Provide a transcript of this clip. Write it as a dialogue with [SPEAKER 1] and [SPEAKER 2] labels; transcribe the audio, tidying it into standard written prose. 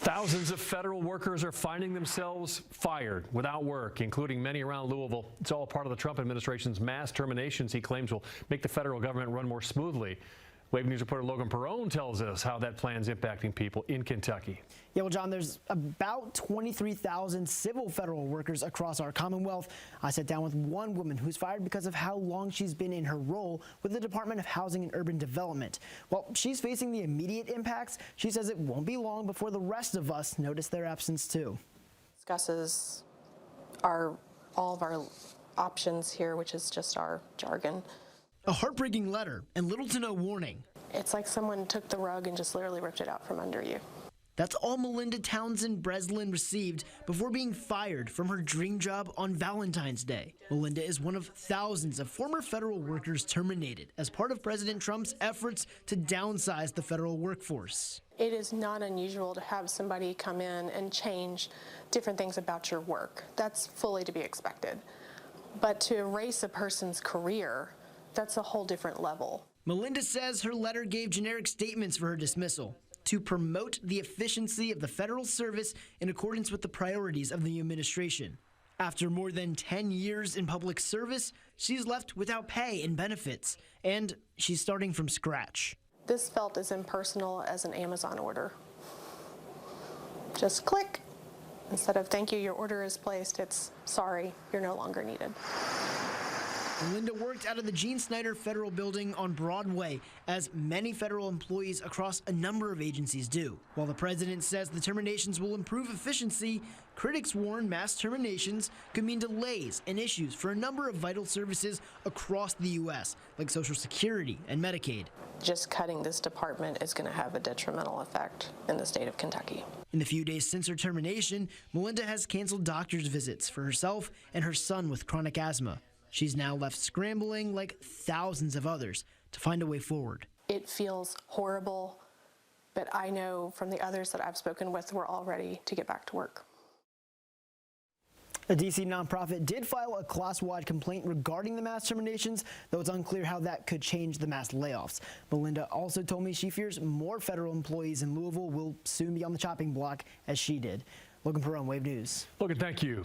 [SPEAKER 1] Thousands of federal workers are finding themselves fired without work, including many around Louisville. It's all part of the Trump administration's mass terminations he claims will make the federal government run more smoothly. Wave News reporter Logan Perrone tells us how that plan's impacting people in Kentucky.
[SPEAKER 2] Yeah, well, John, there's about 23,000 civil federal workers across our Commonwealth. I sat down with one woman who's fired because of how long she's been in her role with the Department of Housing and Urban Development. While she's facing the immediate impacts, she says it won't be long before the rest of us notice their absence too.
[SPEAKER 3] Discusses all of our options here, which is just our jargon.
[SPEAKER 2] A heartbreaking letter and little to no warning.
[SPEAKER 3] It's like someone took the rug and just literally ripped it out from under you.
[SPEAKER 2] That's all Melinda Townsend Breslin received before being fired from her dream job on Valentine's Day. Melinda is one of thousands of former federal workers terminated as part of President Trump's efforts to downsize the federal workforce.
[SPEAKER 3] It is not unusual to have somebody come in and change different things about your work. That's fully to be expected. But to erase a person's career, that's a whole different level.
[SPEAKER 2] Melinda says her letter gave generic statements for her dismissal to promote the efficiency of the federal service in accordance with the priorities of the administration. After more than 10 years in public service, she's left without pay and benefits, and she's starting from scratch.
[SPEAKER 3] This felt as impersonal as an Amazon order. Just click. Instead of thank you, your order is placed, it's sorry, you're no longer needed.
[SPEAKER 2] Melinda worked out of the Gene Snyder Federal Building on Broadway, as many federal employees across a number of agencies do. While the president says the terminations will improve efficiency, critics warn mass terminations could mean delays and issues for a number of vital services across the U.S., like Social Security and Medicaid.
[SPEAKER 3] Just cutting this department is going to have a detrimental effect in the state of Kentucky.
[SPEAKER 2] In the few days since her termination, Melinda has canceled doctor's visits for herself and her son with chronic asthma. She's now left scrambling, like thousands of others, to find a way forward.
[SPEAKER 3] It feels horrible, but I know from the others that I've spoken with, we're all ready to get back to work.
[SPEAKER 2] A D.C. nonprofit did file a class-wide complaint regarding the mass terminations, though it's unclear how that could change the mass layoffs. Melinda also told me she fears more federal employees in Louisville will soon be on the chopping block, as she did. Logan Perrone, Wave News.
[SPEAKER 1] Logan, thank you.